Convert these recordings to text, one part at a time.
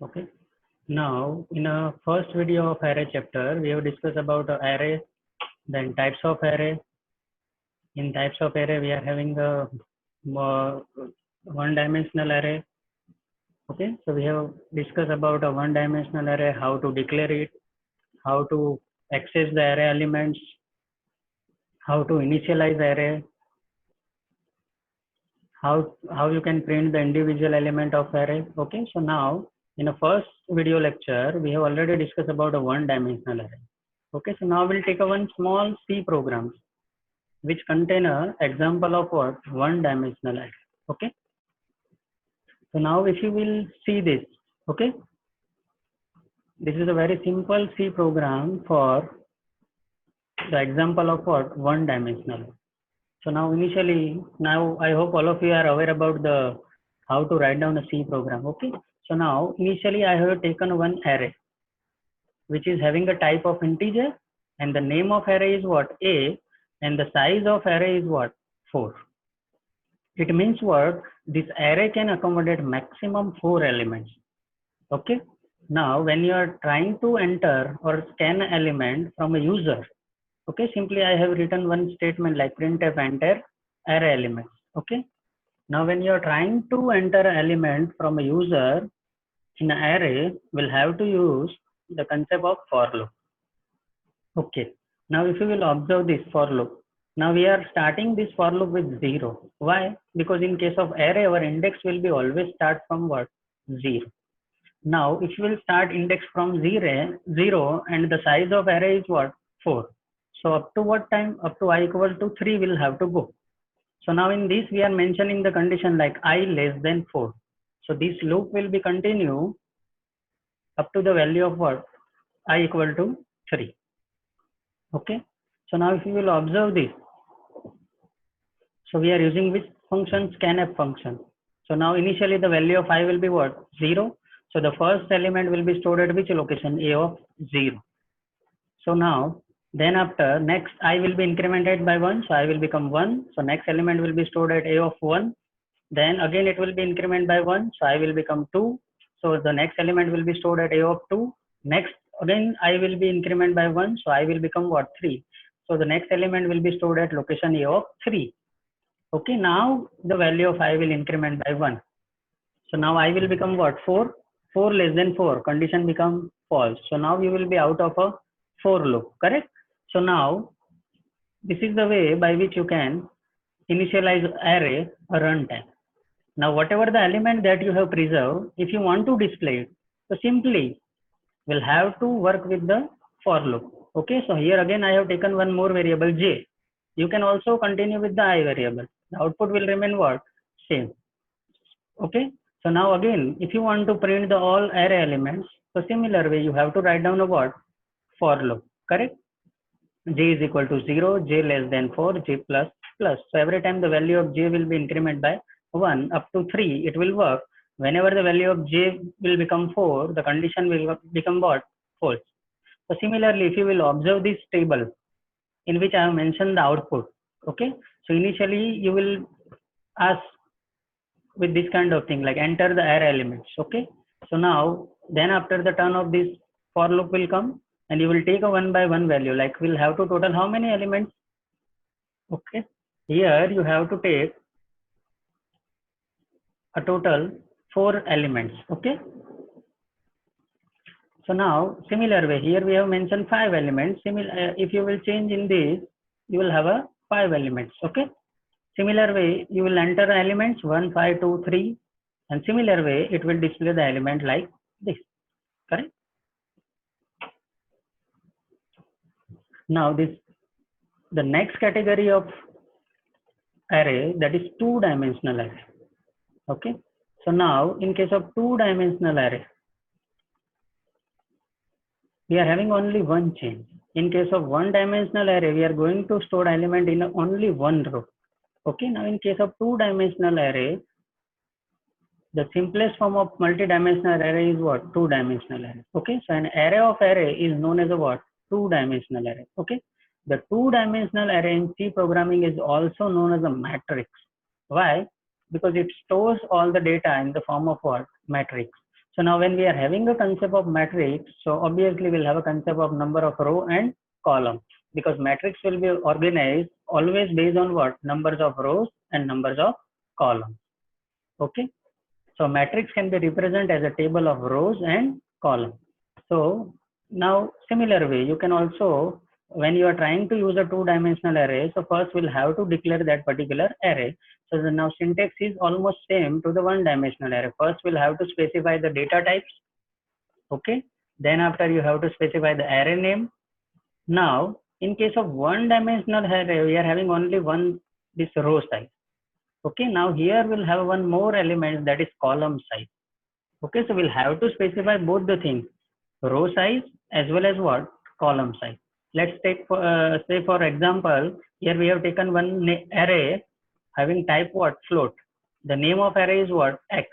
Okay. Now, in a first video of array chapter, we have discussed about array, then types of array. In types of array, we are having a one-dimensional array. Okay, so we have discussed about a one-dimensional array, how to declare it, how to access the array elements, how to initialize array, how you can print the individual element of array. Okay, so now in the first video lecture, we have already discussed about a one-dimensional array. Okay, so now we'll take a one small C program which contain a example of what one-dimensional array. Okay, so now if you will see this, okay, this is a very simple C program for the example of what one-dimensional. So now initially, now I hope all of you are aware about the how to write down a C program. Okay, so now initially I have taken one array which is having a type of integer, and the name of array is what A, and the size of array is what 4. It means what this array can accommodate maximum 4 elements. Okay, now when you are trying to enter or scan an element from a user, okay, simply I have written one statement like printf enter array elements. Okay, now when you are trying to enter an element from a user in an array, we'll have to use the concept of for loop. Okay, now if you will observe this for loop, now we are starting this for loop with 0. Why? Because in case of array, our index will be always start from what? 0. Now if you will start index from 0 and the size of array is what? 4. So up to what time? Up to I equal to 3 will have to go. So now in this we are mentioning the condition like I less than 4. So this loop will be continue up to the value of what? I equal to 3. Okay. So now if you will observe this, so we are using which function? Scanf function. So now initially the value of I will be what? 0. So the first element will be stored at which location? A of 0. So now then after next I will be incremented by 1. So I will become 1. So next element will be stored at A of 1. Then again it will be increment by 1. So I will become 2. So the next element will be stored at A of 2. Next again I will be increment by 1. So I will become what? 3. So the next element will be stored at location A of 3. Okay, now the value of I will increment by 1. So now I will become what? 4. 4 less than 4. Condition become false. So now you will be out of a for loop. Correct? So now this is the way by which you can initialize array or runtime. Now whatever the element that you have preserved, if you want to display it, so simply we'll have to work with the for loop. Okay, so here again I have taken one more variable j. You can also continue with the I variable. The output will remain what? Same. Okay, so now again if you want to print the all array elements, so similar way you have to write down a what? For loop. Correct? J is equal to 0, j less than 4, j plus plus. So every time the value of j will be increment by 1 up to 3, it will work. Whenever the value of j will become 4, the condition will become what? False. So similarly, if you will observe this table in which I have mentioned the output, okay, so initially you will ask with this kind of thing like enter the array elements. Okay, so now then after the turn of this for loop will come, and you will take a 1 by 1 value, like we'll have to total how many elements? Okay, here you have to take a total 4 elements. Okay, so now similar way here we have mentioned 5 elements. If you will change in this, you will have a 5 elements. Okay, similar way you will enter elements 1, 5, 2, 3, and similar way it will display the element like this. Correct? Now the next category of array, that is two-dimensional array. Okay, so now in case of two-dimensional array, we are having only one change. In case of one-dimensional array, we are going to store element in only one row. Okay, now in case of two-dimensional array, the simplest form of multi-dimensional array is what? Two-dimensional array. Okay, so an array of array is known as a what? Two-dimensional array. Okay, the two-dimensional array in C programming is also known as a matrix. Why? Because it stores all the data in the form of what? Matrix. So now when we are having a concept of matrix, so obviously we'll have a concept of number of row and column, because matrix will be organized always based on what? Numbers of rows and numbers of columns. Okay. So matrix can be represented as a table of rows and columns. So now similar way, you can also, when you are trying to use a two-dimensional array, so first we'll have to declare that particular array. So the now syntax is almost same to the one-dimensional array. First we'll have to specify the data types. Okay. Then after you have to specify the array name. Now in case of one-dimensional array, we are having only this row size. Okay. Now here we'll have one more element, that is column size. Okay. So we'll have to specify both the things, row size as well as what? Column size. Let's take say for example, here we have taken one array having type what? Float. The name of array is what? X.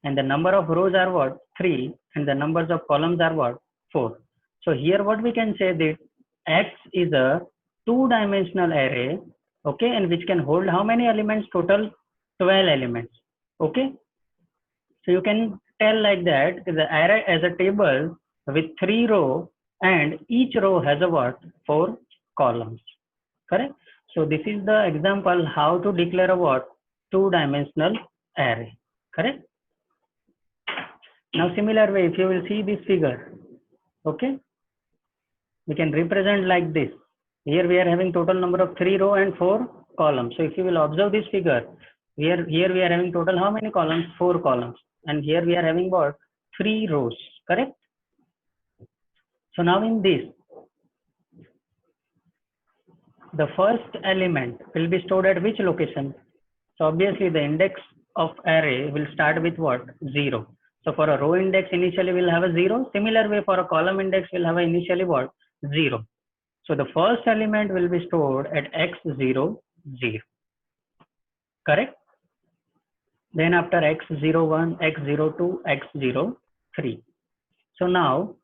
And the number of rows are what? 3. And the numbers of columns are what? 4. So here what we can say that X is a two-dimensional array, okay, and which can hold how many elements? Total 12 elements. Okay. So you can tell like that the array as a table with 3 rows, and each row has a what? 4 columns. Correct. So this is the example how to declare a what? Two-dimensional array. Correct. Now similar way, if you will see this figure, okay, we can represent like this. Here we are having total number of 3 rows and 4 columns. So if you will observe this figure, here we are having total how many columns? 4 columns. And here we are having what? 3 rows. Correct. So now in this, the first element will be stored at which location? So obviously the index of array will start with what? 0. So for a row index initially we'll have a 0. Similar way for a column index we'll have a initially what? 0. So the first element will be stored at x0, 0. Correct? Then after x01, x02, x03. So now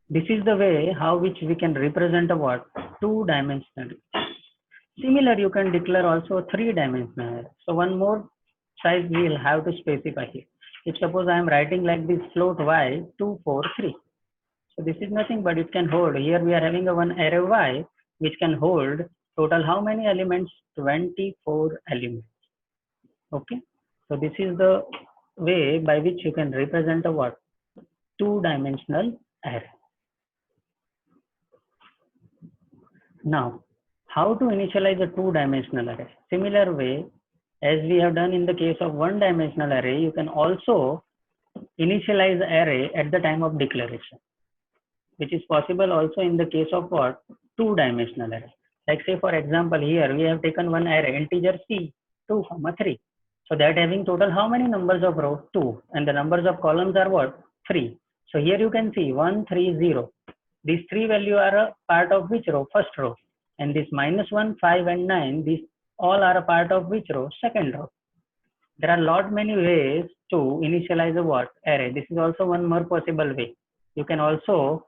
this is the way how which we can represent a what? Two-dimensional. Similar, you can declare also a three-dimensional. So one more size we will have to specify here. If suppose I am writing like this float y 2, 4, 3. So this is nothing but it can hold. Here we are having a one array y which can hold total how many elements? 24 elements. Okay. So this is the way by which you can represent a what? Two-dimensional array. Now, how to initialize a two-dimensional array? Similar way, as we have done in the case of one-dimensional array, you can also initialize the array at the time of declaration, which is possible also in the case of what? Two-dimensional array. Like say for example, here we have taken one array, integer c, 2, 3. So that having total how many numbers of rows? 2. And the numbers of columns are what? 3. So here you can see 1, 3, 0. These 3 values are a part of which row? First row. And this -1, 5 and 9, these all are a part of which row? Second row. There are lot many ways to initialize a what? Array. This is also one more possible way. You can also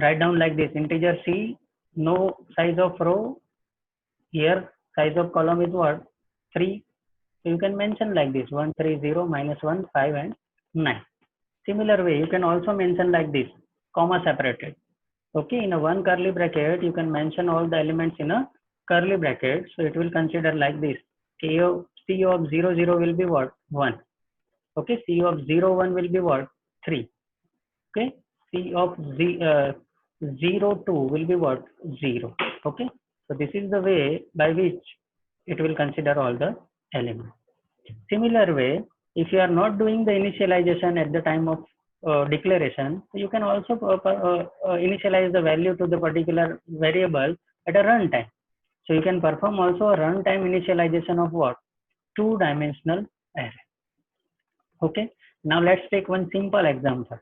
write down like this, integer c, no size of row. Here size of column is what? 3. So you can mention like this, 1, 3, 0, -1, 5 and 9. Similar way, you can also mention like this, comma separated. Okay, in a one curly bracket, you can mention all the elements in a curly bracket. So it will consider like this. C of 0, 0 will be what? 1. Okay, C of 0, 1 will be what? 3. Okay, C of 0, 2 will be what? 0. Okay, so this is the way by which it will consider all the elements. Similar way, if you are not doing the initialization at the time of declaration, you can also initialize the value to the particular variable at a runtime. So you can perform also a runtime initialization of what? Two-dimensional array. Okay. Now let's take one simple example.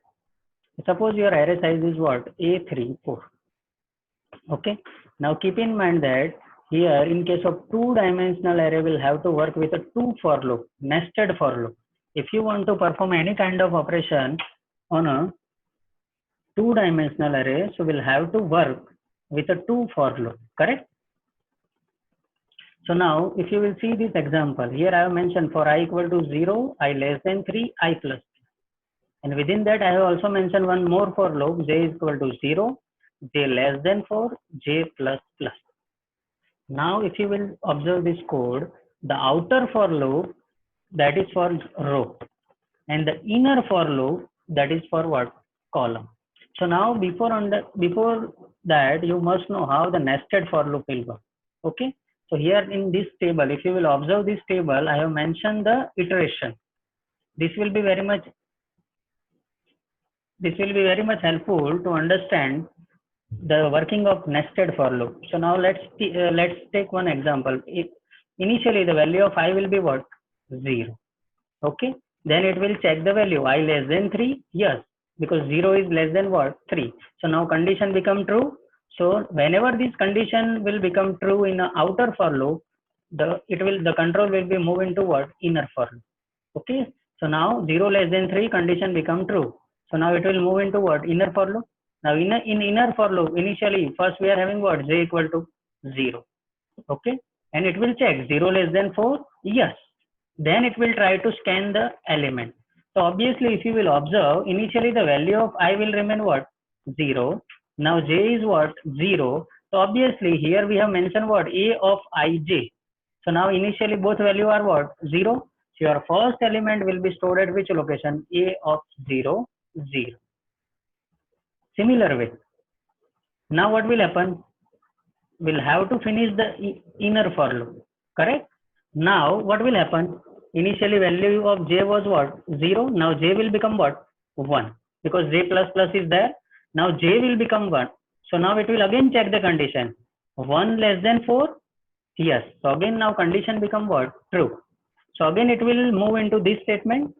Suppose your array size is what? A34. Okay. Now keep in mind that here in case of two-dimensional array will have to work with a 2 for loop, nested for loop. If you want to perform any kind of operation on a two-dimensional array, so we'll have to work with a 2 for loop, correct? So now if you will see this example, here I have mentioned for I equal to 0, I less than 3, I plus 3. And within that, I have also mentioned one more for loop, j is equal to 0, j less than 4, j plus plus. Now, if you will observe this code, the outer for loop, that is for row, and the inner for loop, that is for what? Column. So now before that, you must know how the nested for loop will work. Okay. So here in this table, if you will observe this table, I have mentioned the iteration. This will be very much helpful to understand the working of nested for loop. So now let's take one example. Initially the value of I will be what? 0. Okay. Then it will check the value I less than 3. Yes, because 0 is less than what? 3. So now condition become true. So whenever this condition will become true in the outer for loop, the control will be moved into what? Inner for loop. Okay. So now 0 less than 3 condition become true. So now it will move into what? Inner for loop. Now in inner for loop, initially first we are having what? J equal to 0. Okay. And it will check 0 less than 4. Yes. Then it will try to scan the element. So obviously if you will observe, initially the value of I will remain what? 0. Now j is what? 0. So obviously here we have mentioned what? A of ij. So now initially both value are what? 0. So your first element will be stored at which location? A of 0, 0. Similar way. Now what will happen? We'll have to finish the inner for loop. Correct? Now what will happen? Initially value of j was what? 0. Now j will become what? 1. Because j plus plus is there. Now j will become 1. So now it will again check the condition. 1 less than 4? Yes. So again now condition become what? True. So again it will move into this statement.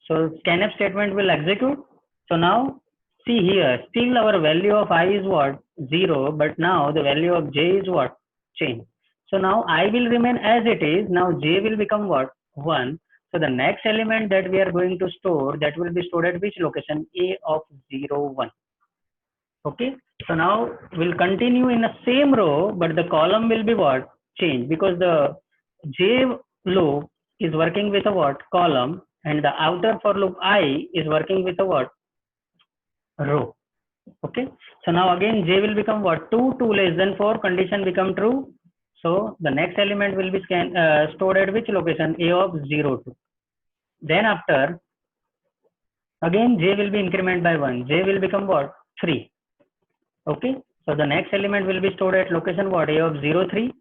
So scanf statement will execute. So now see here, still our value of I is what? 0, but now the value of j is what? Change. So now I will remain as it is. Now j will become what? 1. So the next element that we are going to store, that will be stored at which location? A of 0, 1. Okay. So now we'll continue in the same row, but the column will be what? Change, because the j loop is working with a what? Column, and the outer for loop I is working with a what? Row. Okay. So now again j will become what? 2, 2 less than 4, condition become true. So the next element will be stored at which location? A of 0, 2. Then after, again j will be increment by 1. J will become what? 3. Okay. So the next element will be stored at location what? A of 0, 3.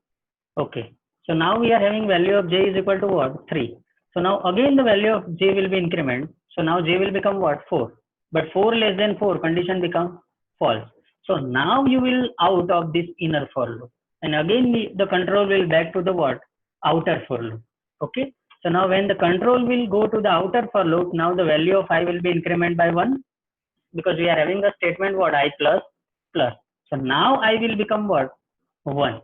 Okay. So now we are having value of j is equal to what? 3. So now again the value of j will be increment. So now j will become what? 4. But 4 less than 4, condition become false. So now you will out of this inner for loop. And again the control will back to the what? Outer for loop. Okay. So now when the control will go to the outer for loop, now the value of I will be increment by 1, because we are having a statement what? I plus plus. So now I will become what? 1.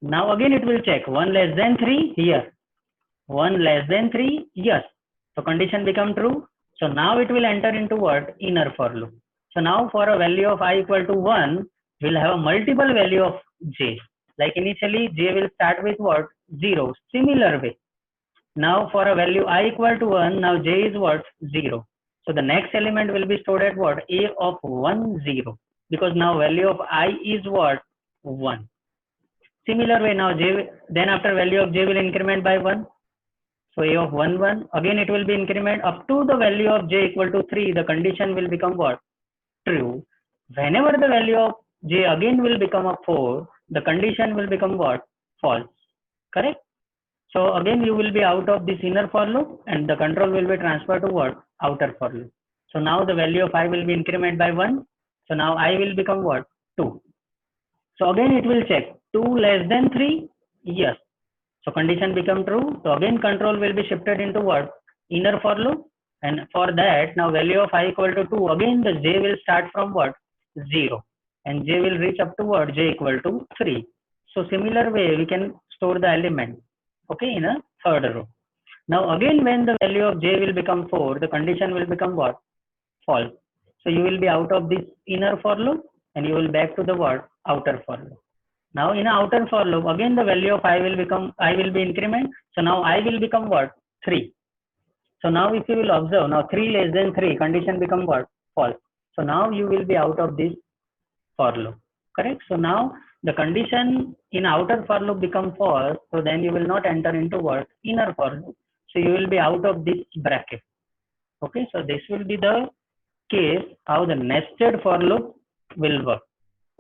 Now again it will check 1 less than 3 here. 1 less than 3, yes. So condition become true. So now it will enter into what? Inner for loop. So now for a value of I equal to 1, we'll have a multiple value of j. Like initially j will start with what? 0. Similar way. Now for a value I equal to 1, now j is what? 0. So the next element will be stored at what? A of 1, 0. Because now value of I is what? 1. Similar way now j, then after value of j will increment by 1. So a of 1, 1, again it will be increment up to the value of j equal to 3, the condition will become what? True. Whenever the value of j again will become a 4, the condition will become what? False. Correct? So again you will be out of this inner for loop, and the control will be transferred to what? Outer for loop. So now the value of I will be increment by 1. So now I will become what? 2. So again it will check 2 less than 3. Yes. So condition become true. So again control will be shifted into what? Inner for loop. And for that, now value of I equal to 2. Again the j will start from what? 0. And j will reach up to what? J equal to 3. So similar way we can store the element. Okay, in a third row. Now again when the value of j will become 4, the condition will become what? False. So you will be out of this inner for loop, and you will back to the what? Outer for loop. Now in outer for loop, again the value of I will be increment. So now I will become what? 3. So now if you will observe, now 3 less than 3, condition become what? False. So now you will be out of this for loop, correct? So now the condition in outer for loop become false, so then you will not enter into what? Inner for loop. So you will be out of this bracket. Okay, so this will be the case how the nested for loop will work.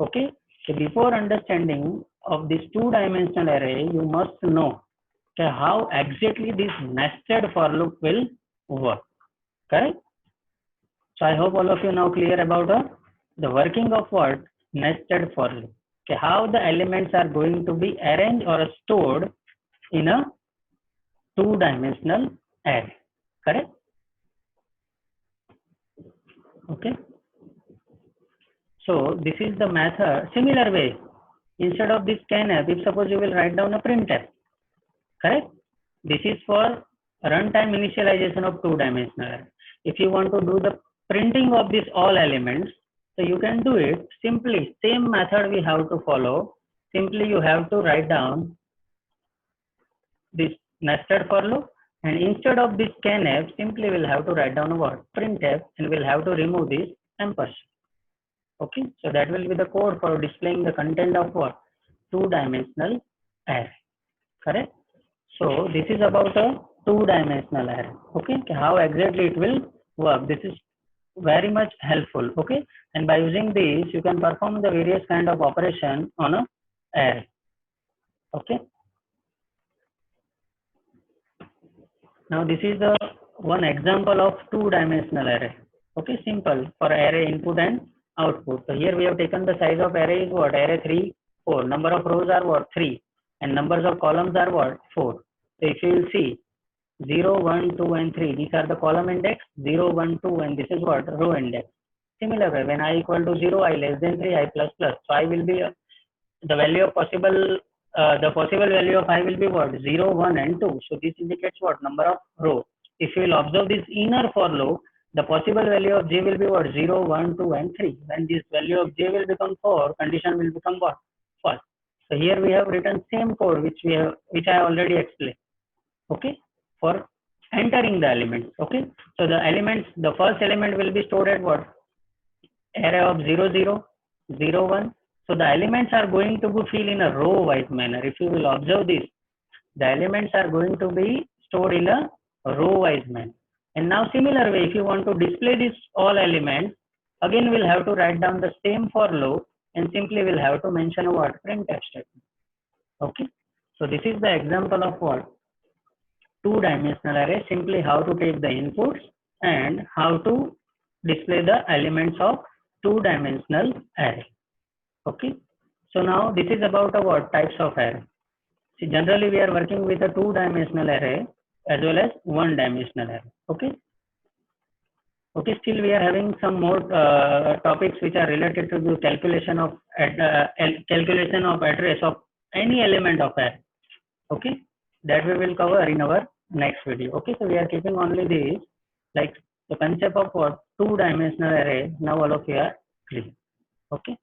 Okay, so before understanding of this two-dimensional array, you must know how exactly this nested for loop will work, correct? So I hope all of you now clear about the working of what? Nested for loop. Okay, how the elements are going to be arranged or stored in a two-dimensional array, correct? Okay. So this is the method. Similar way, instead of this scanf, if suppose you will write down a printf, correct? This is for runtime initialization of two-dimensional array. If you want to do the printing of these all elements, so you can do it simply. Same method we have to follow. Simply you have to write down this nested for loop, and instead of this scanf, simply we'll have to write down a word printf, and we'll have to remove this ampersand. Okay, so that will be the code for displaying the content of what? Two-dimensional array, correct? So this is about a two-dimensional array. Okay, how exactly it will work? This is very much helpful. Okay, and by using this, you can perform the various kind of operation on a array. Okay. Now this is the one example of two-dimensional array. Okay, simple for array input and output. So here we have taken the size of array is what? Array 3, 4. Number of rows are what? 3. And numbers of columns are what? 4. So if you will see 0, 1, 2 and 3, these are the column index, 0, 1, 2 and this is what? Row index. Similar way, when I equal to 0, I less than 3, I plus plus. So I will be the value of possible, the possible value of I will be what? 0, 1 and 2. So this indicates what? Number of rows. If you will observe this inner for loop, the possible value of j will be what? 0, 1, 2 and 3. When this value of j will become 4, condition will become what? False. So here we have written same code which I already explained. Okay, for entering the elements. Okay, so the elements, the first element will be stored at what? Array of 0, 0, 0, 1. So the elements are going to be filled in a row wise manner. If you will observe this, the elements are going to be stored in a row wise manner. And now similar way, if you want to display this all elements, again we'll have to write down the same for loop, and simply we'll have to mention a what? Printf statement. Okay, so this is the example of what? Two-dimensional array, simply how to take the inputs and how to display the elements of two-dimensional array. Okay, so now this is about what? Types of array. See, generally we are working with a two-dimensional array as well as one-dimensional array. Okay. Okay, still we are having some more topics which are related to the calculation of address of any element of array. Okay, that we will cover in our next video. Okay, so we are keeping only this, like the concept of what? Two-dimensional array. Now all of you are clear. Okay.